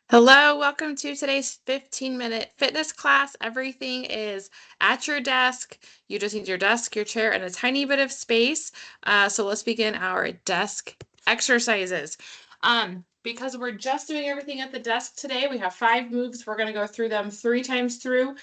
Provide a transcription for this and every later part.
Hello, welcome to today's 15-minute fitness class. Everything is at your desk. You just need your desk, your chair, and a tiny bit of space. So let's begin our desk exercises. Because we're just doing everything at the desk today, we have 5 moves. We're going to go through them 3 times through.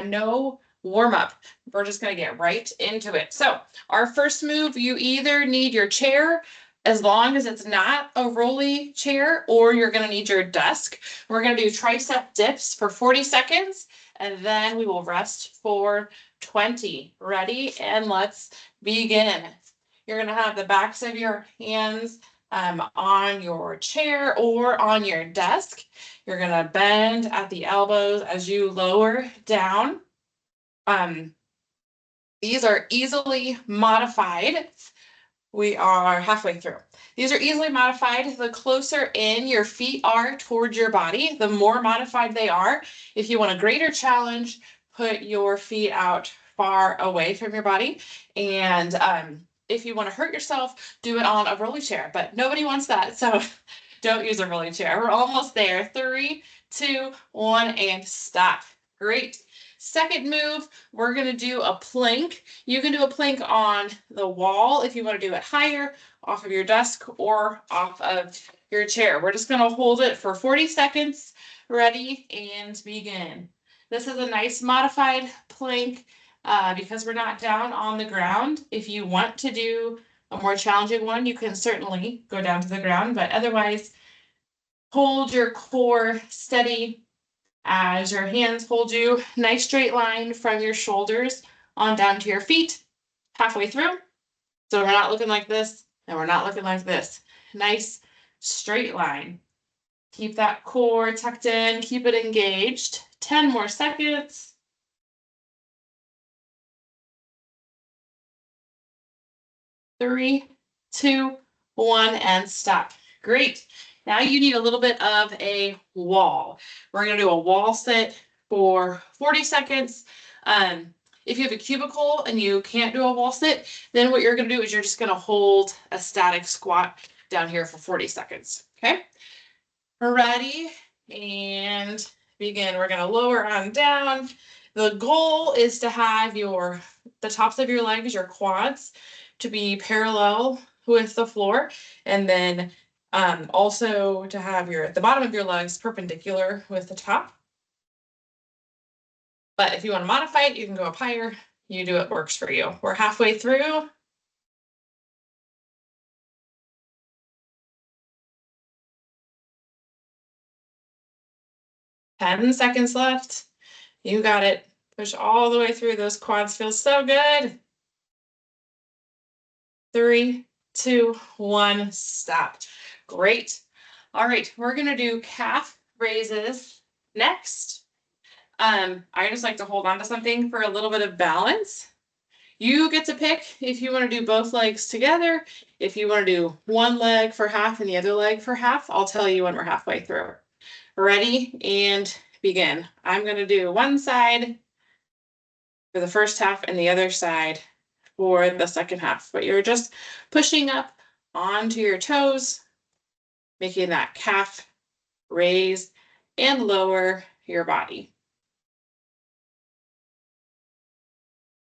No warm up. We're just going to get right into it. So our first move, you either need your chair, as long as it's not a rolly chair, or you're going to need your desk. We're going to do tricep dips for 40 seconds, and then we will rest for 20. Ready? And let's begin. You're going to have the backs of your hands on your chair or on your desk. You're going to bend at the elbows as you lower down. These are easily modified. We are halfway through. These are easily modified. The closer in your feet are towards your body, the more modified they are. If you want a greater challenge, put your feet out far away from your body. And if you want to hurt yourself, do it on a rolly chair. But nobody wants that, so don't use a rolly chair. We're almost there. 3, 2, 1, and stop. Great. Second move, we're going to do a plank. You can do a plank on the wall if you want to do it higher, off of your desk, or off of your chair. We're just going to hold it for 40 seconds. Ready, and begin. This is a nice modified plank because we're not down on the ground. If you want to do a more challenging one, you can certainly go down to the ground, but otherwise, hold your core steady as your hands hold you. Nice straight line from your shoulders on down to your feet, halfway through. So we're not looking like this, and we're not looking like this. Nice straight line. Keep that core tucked in, keep it engaged. 10 more seconds. 3, 2, 1, and stop. Great. Now you need a little bit of a wall. We're going to do a wall sit for 40 seconds. If you have a cubicle and you can't do a wall sit, then what you're going to do is you're just going to hold a static squat down here for 40 seconds. Okay? Ready? And begin. We're going to lower on down. The goal is to have the tops of your legs, your quads, to be parallel with the floor, and then also to have the bottom of your legs perpendicular with the top. But if you want to modify it, you can go up higher. You do what works for you. We're halfway through. 10 seconds left. You got it. Push all the way through. Those quads feel so good. 3, 2, 1, stop. Great. All right, we're gonna do calf raises next. I just like to hold on to something for a little bit of balance. You get to pick if you want to do both legs together, if you want to do one leg for half and the other leg for half. I'll tell you when we're halfway through. Ready, and begin. I'm going to do one side for the first half and the other side for the second half, but you're just pushing up onto your toes, making that calf raise and lower your body.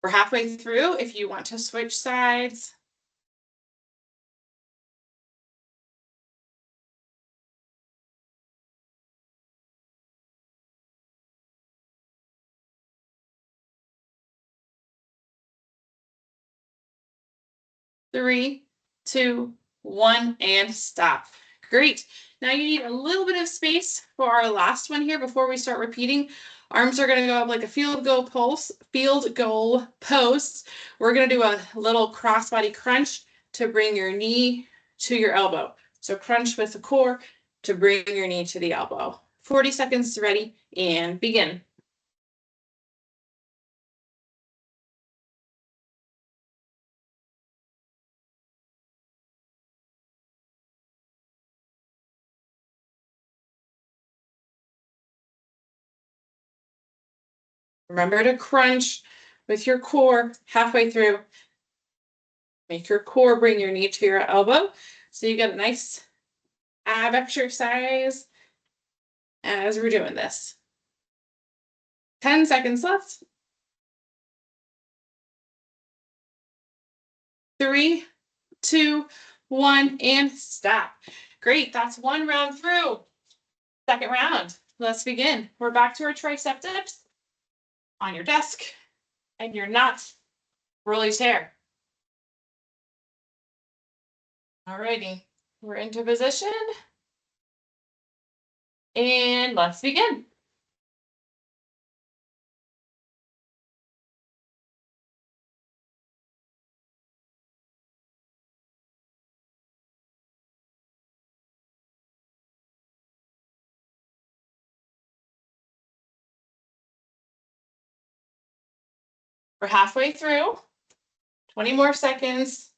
We're halfway through. If you want to switch sides, 3, 2, 1, and stop. Great. Now you need a little bit of space for our last one here before we start repeating. Arms are going to go up like a field goal post. We're going to do a little crossbody crunch to bring your knee to your elbow. So crunch with the core to bring your knee to the elbow. 40 seconds, ready, and begin. Remember to crunch with your core halfway through. Make your core bring your knee to your elbow. So you get a nice ab exercise. as we're doing this. 10 seconds left. 3, 2, 1, and stop. Great, that's one round through. Second round, let's begin. We're back to our tricep dips on your desk, and you're not really chair. Alrighty, we're into position. And let's begin. We're halfway through. 20 more seconds.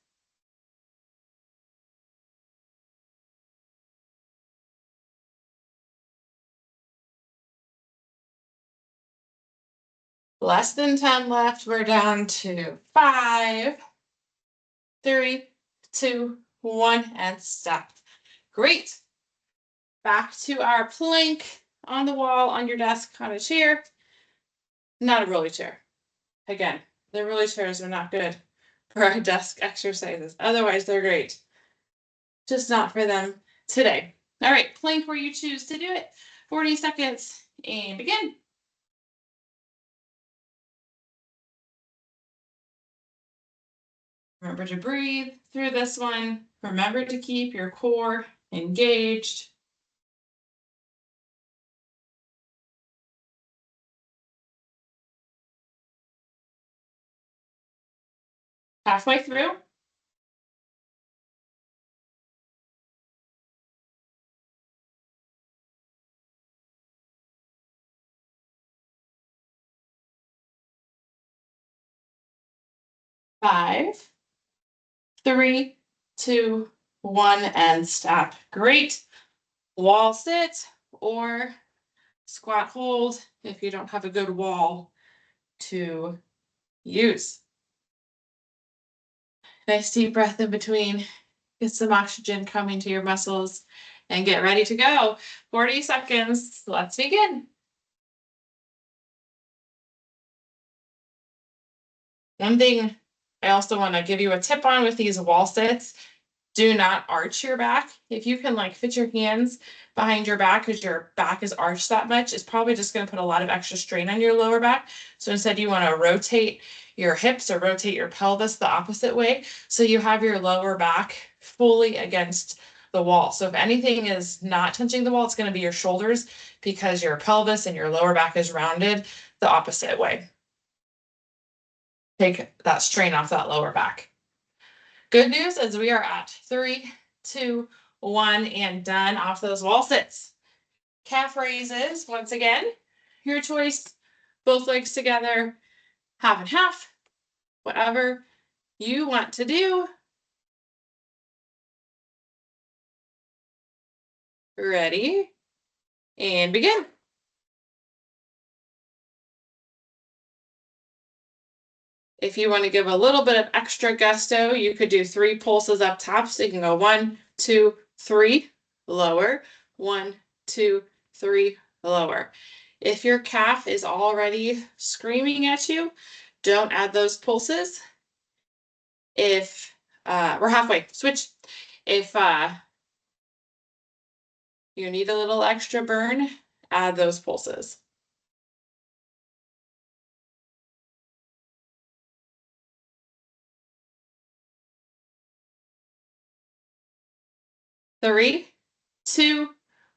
Less than 10 left. We're down to 5, 3, 2, 1, and stop. Great. Back to our plank on the wall, on your desk, on a chair. Not a rolly chair. Again, the rolly chairs are not good for our desk exercises. Otherwise, they're great. Just not for them today. All right, plank where you choose to do it. 40 seconds and begin. Remember to breathe through this one. Remember to keep your core engaged. Halfway through. Five, 3, 2, 1, and stop. Great. Wall sit or squat hold if you don't have a good wall to use. Nice deep breath in between. Get some oxygen coming to your muscles and get ready to go. 40 seconds. Let's begin. One thing I also want to give you a tip on with these wall sits, do not arch your back. If you can like fit your hands behind your back because your back is arched that much, it's probably just going to put a lot of extra strain on your lower back. So instead you want to rotate your hips or rotate your pelvis the opposite way. So you have your lower back fully against the wall. So if anything is not touching the wall, it's going to be your shoulders because your pelvis and your lower back is rounded the opposite way. Take that strain off that lower back. Good news is we are at 3, 2, 1, and done off those wall sits. Calf raises, once again, your choice, both legs together, half and half, whatever you want to do. Ready, and begin. If you want to give a little bit of extra gusto, you could do 3 pulses up top. So you can go 1, 2, 3, lower, 1, 2, 3, lower. If your calf is already screaming at you, don't add those pulses. If we're halfway, switch. If you need a little extra burn, add those pulses. Three, 2,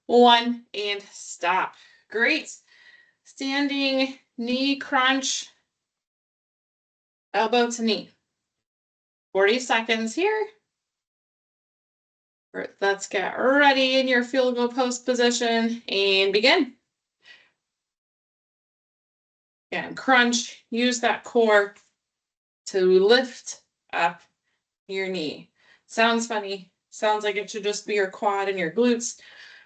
1, and stop. Great. Standing knee crunch, elbow to knee. 40 seconds here. Let's get ready in your field goal post position and begin. Again, crunch, use that core to lift up your knee. Sounds funny. Sounds like it should just be your quad and your glutes,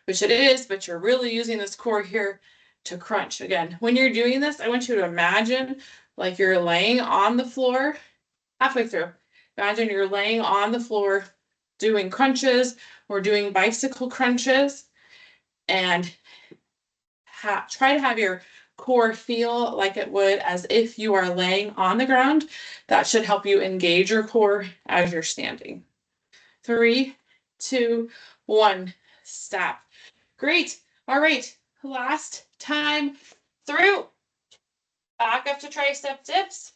which it is, but you're really using this core here to crunch. Again, when you're doing this, I want you to imagine like you're laying on the floor halfway through. Imagine you're laying on the floor doing crunches or doing bicycle crunches, and try to have your core feel like it would as if you are laying on the ground. That should help you engage your core as you're standing. 3, 2, 1, stop. Great. All right, last time through. Back up to tricep dips.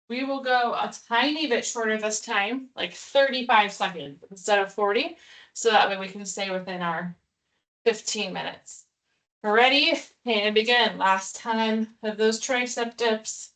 We will go a tiny bit shorter this time, like 35 seconds instead of 40. So that way we can stay within our 15 minutes. Ready? And begin. Last time of those tricep dips.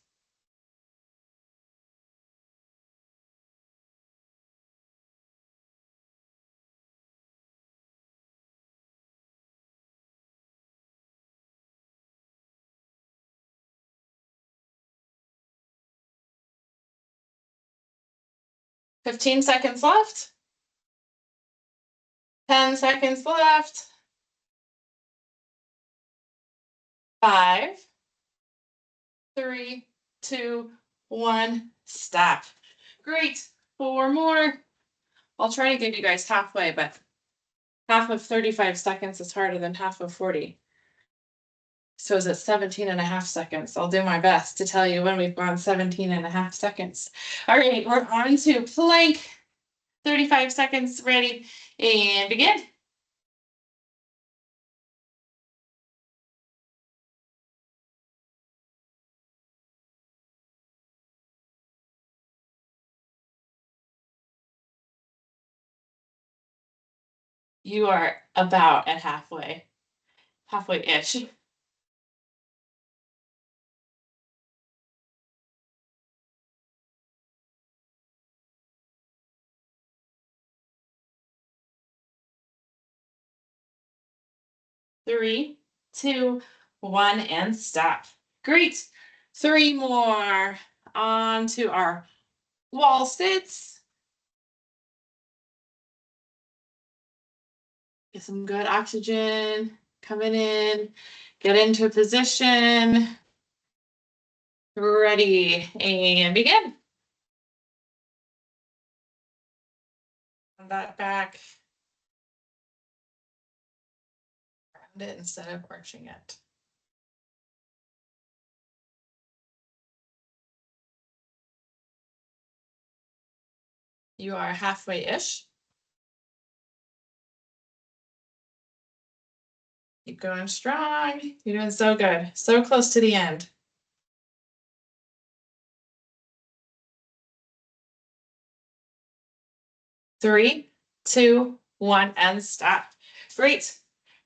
Fifteen seconds left. 10 seconds left. 5, 3, 2, 1, stop. Great. 4 more. I'll try to get you guys halfway, but half of 35 seconds is harder than half of 40. So is it 17 and a half seconds? I'll do my best to tell you when we've gone 17 and a half seconds. All right, we're on to plank. 35 seconds, ready, and begin. You are about at halfway-ish. 3, 2, 1, and stop. Great. 3 more. On to our wall sits. Get some good oxygen coming in. Get into position. Ready, and begin. On that back. Round it instead of arching it. You are halfway-ish. Keep going strong. You're doing so good. So close to the end. 3, 2, 1, and stop. Great.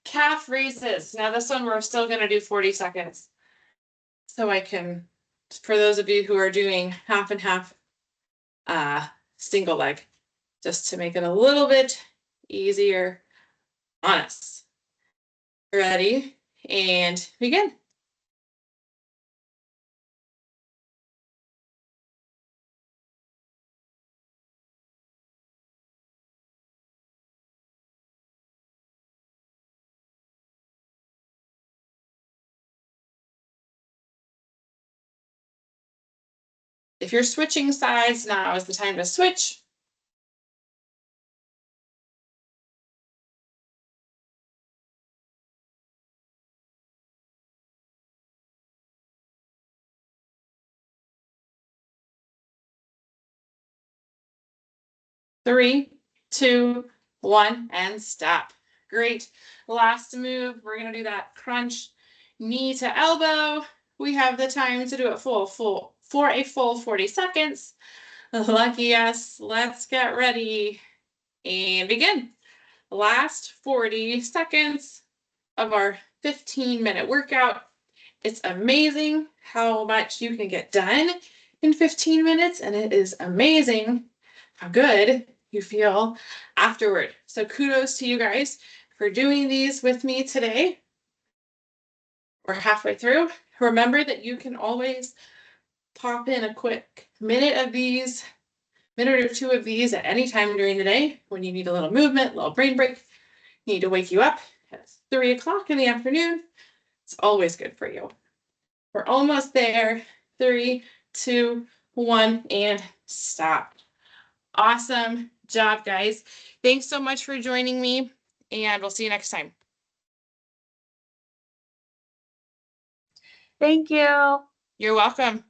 Calf raises. Now this one we're still going to do 40 seconds. So I can, for those of you who are doing half and half single leg, just to make it a little bit easier on us. Ready, and begin. If you're switching sides, now is the time to switch. Three, two, one, and stop. Great. Last move, we're gonna do that crunch knee to elbow. We have the time to do it for a full 40 seconds. Lucky us. Let's get ready and begin. Last 40 seconds of our 15-minute workout. It's amazing how much you can get done in 15 minutes, and it is amazing how good you feel afterward. So kudos to you guys for doing these with me today. We're halfway through. Remember that you can always pop in a quick minute or two of these at any time during the day when you need a little movement, a little brain break, need to wake you up at 3 o'clock in the afternoon. It's always good for you. We're almost there. 3, 2, 1, and stop. Awesome job, guys. Thanks so much for joining me, and we'll see you next time. Thank you. You're welcome.